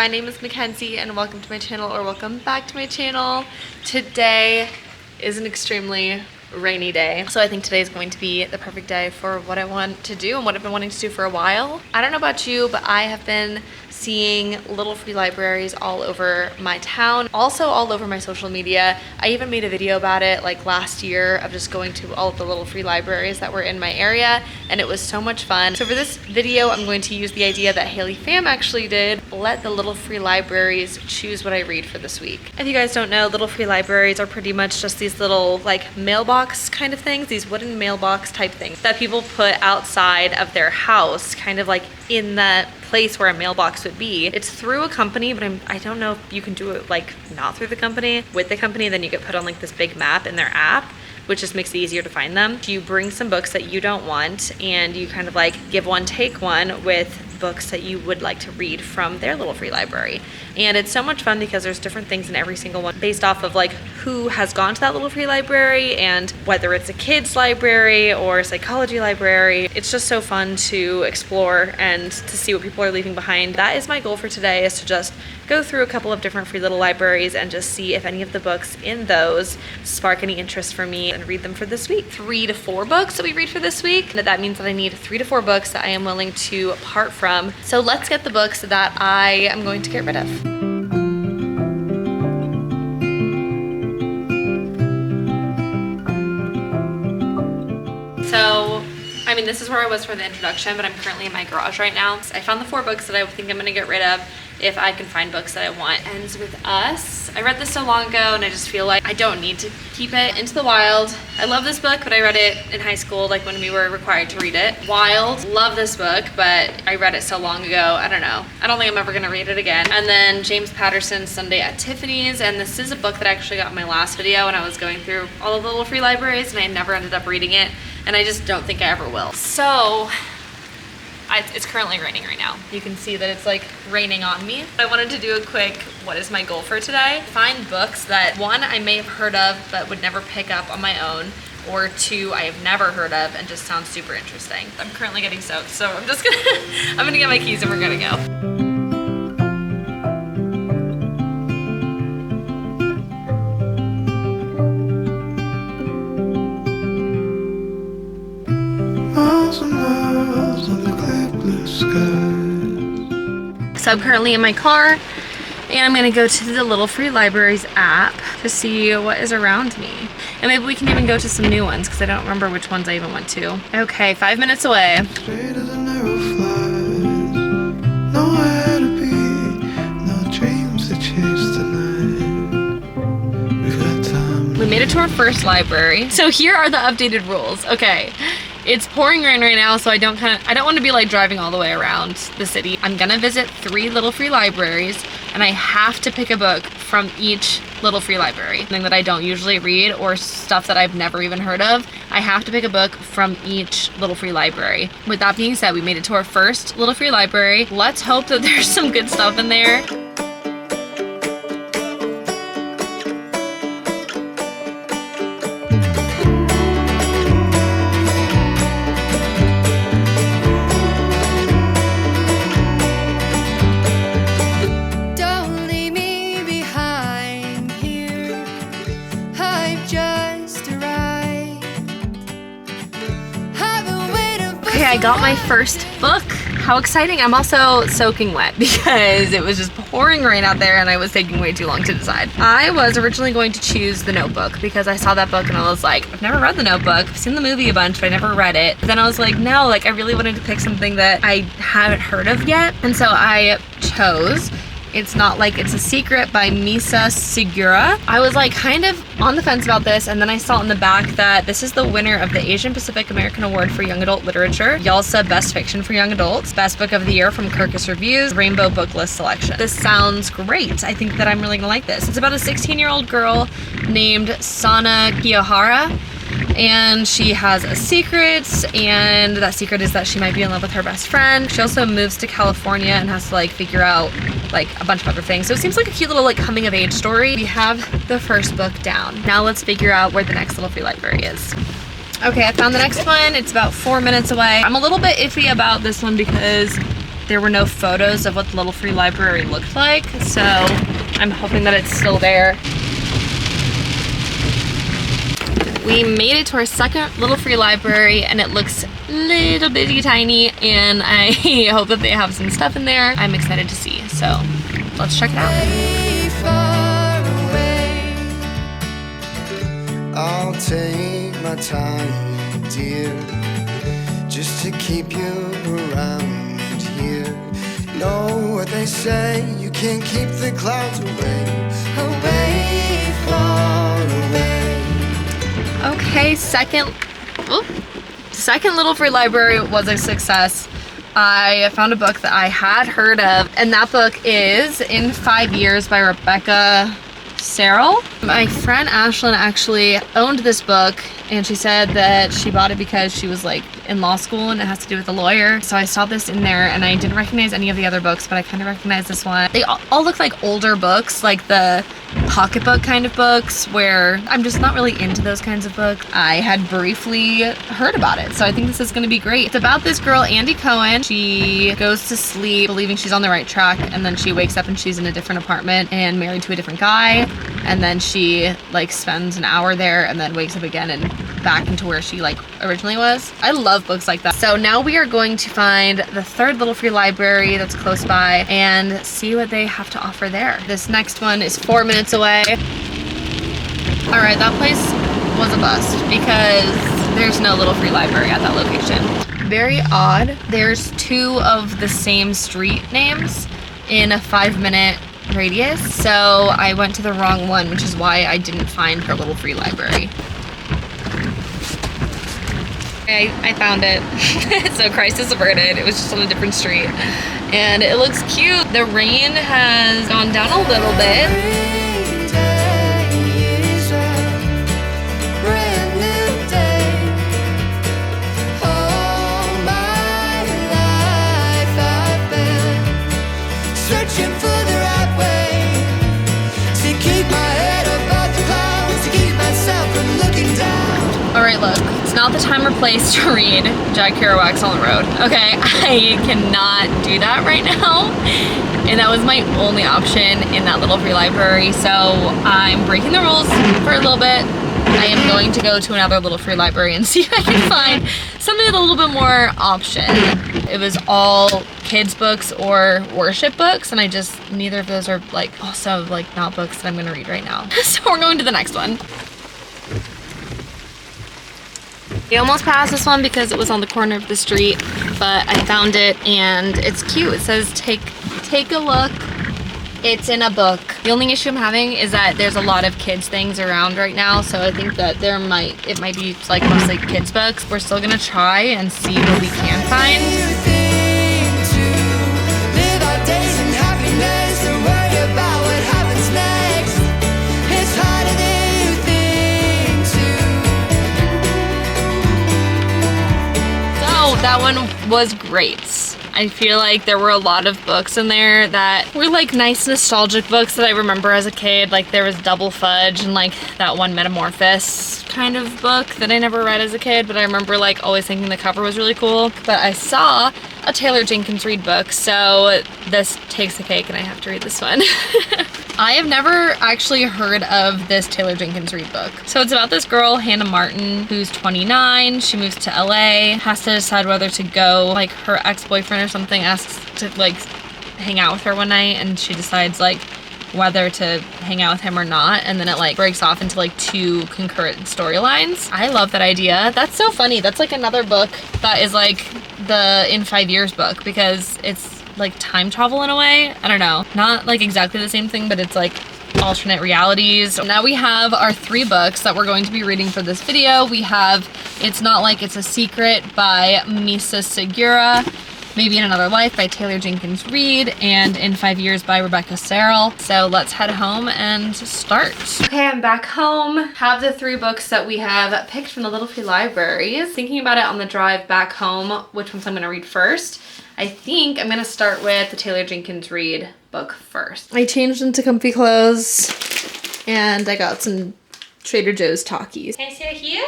my name is Mackenzie and welcome to my channel, or welcome back to my channel. Today is an extremely rainy day, so I think today is going to be the perfect day for what I want to do and what I've been wanting to do for a while. I don't know about you, but I have been seeing little free libraries all over my town, also all over my social media. I even made a video about it like last year of just going to all of the little free libraries that were in my area, and it was so much fun. So for this video, I'm going to use the idea that Haley Pham actually did. Let the little free libraries choose what I read for this week. If you guys don't know, little free libraries are pretty much just these little like mailbox kind of things, these wooden mailbox type things that people put outside of their house, kind of like in that place where a mailbox would be. It's through a company, but I don't know if you can do it like not through the company. With the company, then you get put on like this big map in their app, which just makes it easier to find them. You bring some books that you don't want and you kind of like give one, take one with books that you would like to read from their little free library. And it's so much fun because there's different things in every single one based off of like who has gone to that little free library and whether it's a kid's library or a psychology library. It's just so fun to explore and to see what people are leaving behind. That is my goal for today, is to just go through a couple of different free little libraries and just see if any of the books in those spark any interest for me and read them for this week. 3 to 4 books that we read for this week. That means that I need 3 to 4 books that I am willing to part from. So let's get the books that I am going to get rid of. So, I mean, this is where I was for the introduction, but I'm currently in my garage right now. I found the 4 books that I think I'm gonna get rid of if I can find books that I want. Ends with Us. I read this so long ago and I just feel like I don't need to keep it. Into the Wild. I love this book, but I read it in high school, like when we were required to read it. Wild. Love this book, but I read it so long ago, I don't know. I don't think I'm ever gonna read it again. And then James Patterson's Sunday at Tiffany's, and this is a book that I actually got in my last video when I was going through all of the little free libraries, and I never ended up reading it, and I just don't think I ever will. So, it's currently raining right now. You can see that it's like raining on me. I wanted to do a quick, what is my goal for today? Find books that 1, I may have heard of but would never pick up on my own, or 2, I have never heard of and just sounds super interesting. I'm currently getting soaked, so I'm just gonna, I'm gonna get my keys and we're gonna go. So I'm currently in my car and I'm gonna go to the Little Free Libraries app to see what is around me. And maybe we can even go to some new ones because I don't remember which ones I even went to. Okay, 5 minutes away. We made it to our first library. So here are the updated rules. Okay. It's pouring rain right now, so I don't want to be like driving all the way around the city. I'm gonna visit 3 little free libraries, and I have to pick a book from each little free library. Something that I don't usually read or stuff that I've never even heard of. I have to pick a book from each little free library. With that being said, we made it to our first little free library. Let's hope that there's some good stuff in there. Okay, I got my first book. How exciting. I'm also soaking wet because it was just pouring rain out there and I was taking way too long to decide. I was originally going to choose The Notebook because I saw that book and I was like, I've never read The Notebook. I've seen the movie a bunch, but I never read it. But then I was like, no, like I really wanted to pick something that I haven't heard of yet. And so I chose It's Not Like It's a Secret by Misa Segura. I was like kind of on the fence about this, and then I saw in the back that this is the winner of the Asian Pacific American Award for Young Adult Literature, YALSA Best Fiction for Young Adults, Best Book of the Year from Kirkus Reviews, Rainbow Book List Selection. This sounds great. I think that I'm really gonna like this. It's about a 16-year-old girl named Sana Kiyohara, and she has a secret, and that secret is that she might be in love with her best friend. She also moves to California and has to like figure out like a bunch of other things. So it seems like a cute little like coming of age story. We have the first book down. Now let's figure out where the next little free library is. Okay, I found the next one. It's about 4 minutes away. I'm a little bit iffy about this one because there were no photos of what the little free library looked like, so I'm hoping that it's still there. We made it to our second little free library, and it looks little bitty tiny, and I hope that they have some stuff in there. I'm excited to see, so let's check it out. I'll take my time, dear, just to keep you around here. Know what they say, you can't keep the clouds away, away, far away. Okay, second little free library was a success. I found a book that I had heard of, and that book is In 5 Years by Rebecca Serrell. My friend Ashlyn actually owned this book, and she said that she bought it because she was like in law school and it has to do with a lawyer. So I saw this in there, and I didn't recognize any of the other books, but I kind of recognized this one. They all look like older books, like the pocketbook kind of books, where I'm just not really into those kinds of books. I had briefly heard about it, so I think this is going to be great. It's about this girl, Andy Cohen. She goes to sleep believing she's on the right track, and then she wakes up and she's in a different apartment and married to a different guy, and then she like spends an hour there and then wakes up again and back into where she like originally was. I love books like that. So now we are going to find the third little free library that's close by and see what they have to offer there. This next one is 4 minutes away. All right, that place was a bust because there's no little free library at that location. Very odd. There's 2 of the same street names in a 5-minute radius, so I went to the wrong one, which is why I didn't find her little free library. I found it. So crisis averted. It was just on a different street, and it looks cute. The rain has gone down a little bit. Alright, look, it's not the time or place to read Jack Kerouac's On the Road. Okay, I cannot do that right now. And that was my only option in that little free library, so I'm breaking the rules for a little bit. I am going to go to another little free library and see if I can find something with a little bit more option. It was all kids books or worship books, and neither of those are like also like not books that I'm gonna read right now. So we're going to the next one. We almost passed this one because it was on the corner of the street, but I found it and it's cute. It says take a look. It's in a book. The only issue I'm having is that there's a lot of kids things around right now, so I think that it might be like mostly kids books. We're still gonna try and see what we can find. That one was great. I feel like there were a lot of books in there that were like nice nostalgic books that I remember as a kid. Like there was Double Fudge and like that one Metamorphosis kind of book that I never read as a kid, but I remember like always thinking the cover was really cool. But I saw a Taylor Jenkins Reid book, so this takes the cake and I have to read this one. I have never actually heard of this Taylor Jenkins Reid book. So it's about this girl, Hannah Martin, who's 29. She moves to LA, has to decide whether to go, like her ex-boyfriend or something asks to like hang out with her one night, and she decides like whether to hang out with him or not, and then it like breaks off into like 2 concurrent storylines. I love that idea. That's so funny. That's like another book that is like the In 5 Years book, because it's like time travel in a way. I don't know, not like exactly the same thing, but it's like alternate realities. So now we have our 3 books that we're going to be reading for this video. We have It's Not Like It's a Secret by Misa Segura, Maybe in Another Life by Taylor Jenkins Reid, and In 5 Years by Rebecca Serrell. So let's head home and start. Okay, I'm back home. Have the 3 books that we have picked from the Little Free Libraries. Thinking about it on the drive back home, which ones I'm gonna read first. I think I'm gonna start with the Taylor Jenkins Reid book first. I changed into comfy clothes and I got some Trader Joe's Takis. Can I sit here?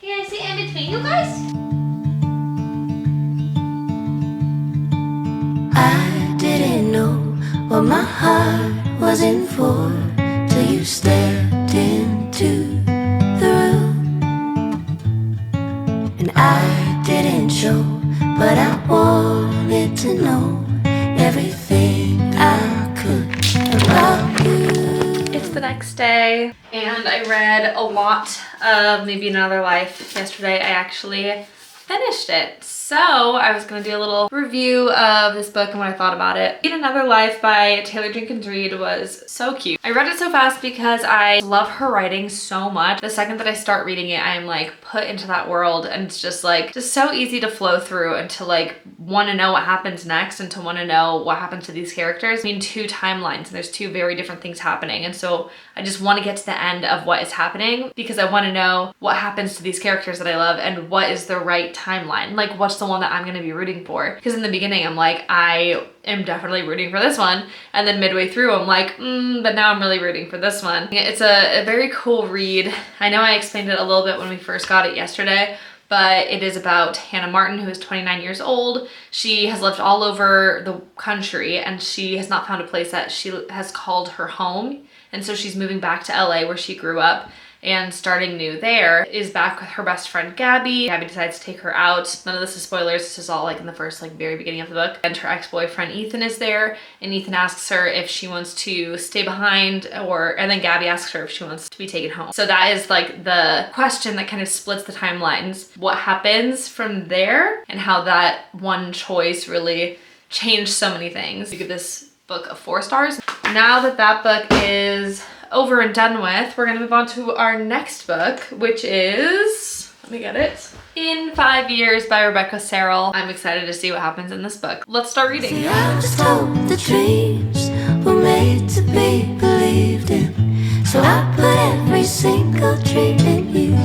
Can I sit in between you guys? what my heart was in for, till you stepped into the room. And I didn't show, but I wanted to know everything I could about you. It's the next day, and I read a lot of Maybe Another Life yesterday. I actually finished it. So I was gonna do a little review of this book and what I thought about it. Maybe Another Life by Taylor Jenkins Reid was so cute. I read it so fast because I love her writing so much. The second that I start reading it, I am like put into that world, and it's just like, just so easy to flow through and to like want to know what happens next and to want to know what happens to these characters. I mean, two timelines, and there's two very different things happening. And so I just want to get to the end of what is happening because I want to know what happens to these characters that I love and what is the right timeline. Like, what's the one that I'm going to be rooting for? Because in the beginning, I'm like, I am definitely rooting for this one. And then midway through, I'm like, but now I'm really rooting for this one. It's a very cool read. I know I explained it a little bit when we first got it yesterday, but it is about Hannah Martin, who is 29 years old. She has lived all over the country, and she has not found a place that she has called her home. And so she's moving back to LA where she grew up, and starting new there. Is back with her best friend Gabby. Gabby decides to take her out. None of this is spoilers, this is all like in the first like very beginning of the book. And her ex-boyfriend Ethan is there, and Ethan asks her if she wants to stay behind, and then Gabby asks her if she wants to be taken home. So that is like the question that kind of splits the timelines. What happens from there and how that one choice really changed so many things. We give this book a 4 stars. Now that that book is over and done with, we're gonna move on to our next book, which is, let me get it, In 5 Years by Rebecca Serrell. I'm excited to see what happens in this book. Let's start reading. See, I was told the dreams were made to be believed in, so I put every single dream in you.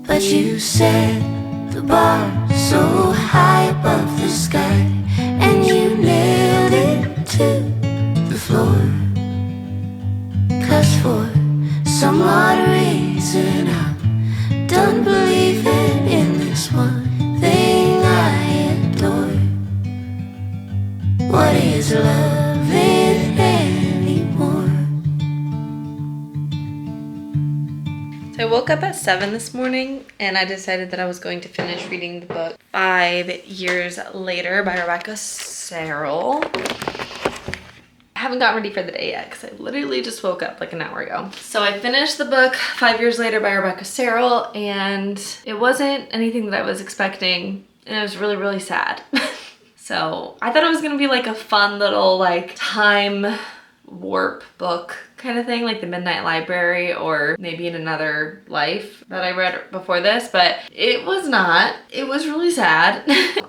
But you set the bar so high above the sky, and you nailed it to the floor. 'Cause for some odd reason I'm done believing in this one thing I adore. What is loving anymore? So I woke up at 7 this morning, and I decided that I was going to finish reading the book 5 Years Later by Rebecca Serrell. I haven't gotten ready for the day yet because I literally just woke up like an hour ago. So I finished the book 5 Years Later by Rebecca Serrell, and it wasn't anything that I was expecting, and it was really, really sad. So I thought it was gonna be like a fun little like time warp book kind of thing, like The Midnight Library or Maybe in Another Life that I read before this, but it was not. It was really sad.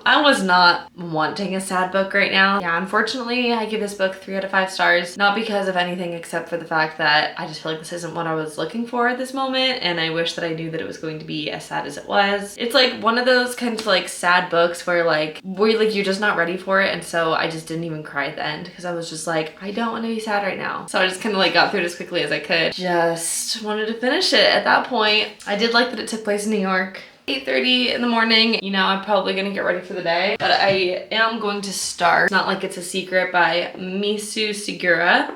I was not wanting a sad book right now. Yeah, unfortunately, I give this book 3 out of 5 stars, not because of anything except for the fact that I just feel like this isn't what I was looking for at this moment, and I wish that I knew that it was going to be as sad as it was. It's like one of those kind of like sad books where you're just not ready for it, and so I just didn't even cry at the end because I was just like, I don't want to be sad right now. So I just kind of like got through it as quickly as I could. Just wanted to finish it at that point. I did like that it took place in New York. 8:30 in the morning. You know, I'm probably gonna get ready for the day, but I am going to start Not Like It's a Secret by Misa Segura.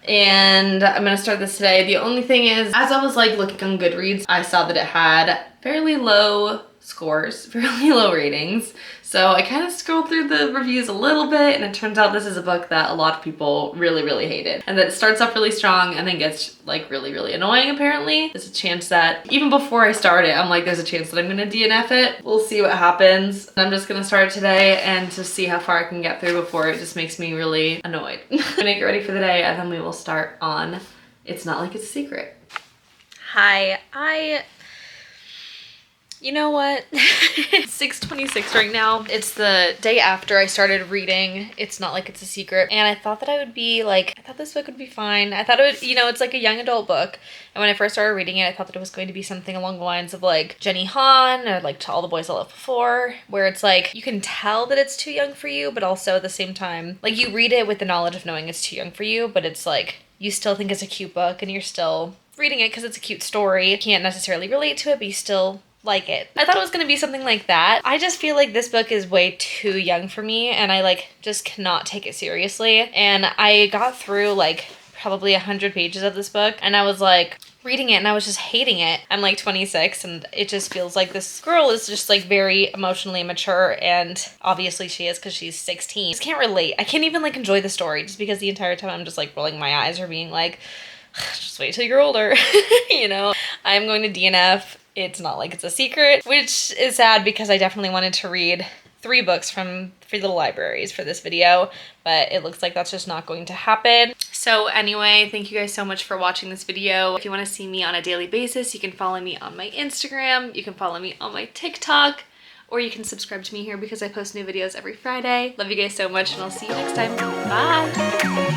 And I'm gonna start this today. The only thing is, as I was like looking on Goodreads, I saw that it had fairly low scores, fairly low ratings. So I kind of scrolled through the reviews a little bit, and it turns out this is a book that a lot of people really, really hated. And that it starts off really strong and then gets like really, really annoying apparently. There's a chance that even before I start it, I'm like, there's a chance that I'm gonna DNF it. We'll see what happens. I'm just gonna start it today and to see how far I can get through before it just makes me really annoyed. I'm gonna get ready for the day, and then we will start on It's Not Like It's a Secret. Hi, you know what? It's 6:26 right now. It's the day after I started reading It's Not Like It's a Secret, and I thought that I thought this book would be fine. I thought it would, you know, it's like a young adult book, and when I first started reading it, I thought that it was going to be something along the lines of like Jenny Han or like To All the Boys I Loved Before, where it's like you can tell that it's too young for you, but also at the same time, like you read it with the knowledge of knowing it's too young for you, but it's like you still think it's a cute book and you're still reading it because it's a cute story. You can't necessarily relate to it, but you still like it. I thought it was gonna be something like that. I just feel like this book is way too young for me, and I like just cannot take it seriously. And I got through like probably 100 pages of this book, and I was like reading it and I was just hating it. I'm like 26 and it just feels like this girl is just like very emotionally mature, and obviously she is because she's 16. I just can't relate. I can't even like enjoy the story just because the entire time I'm just like rolling my eyes or being like, just wait till you're older. You know, I'm going to DNF. It's not like it's a secret, which is sad because I definitely wanted to read 3 books from Free Little Libraries for this video, but it looks like that's just not going to happen. So anyway, thank you guys so much for watching this video. If you want to see me on a daily basis, you can follow me on my Instagram, you can follow me on my TikTok, or you can subscribe to me here because I post new videos every Friday. Love you guys so much, and I'll see you next time. Bye!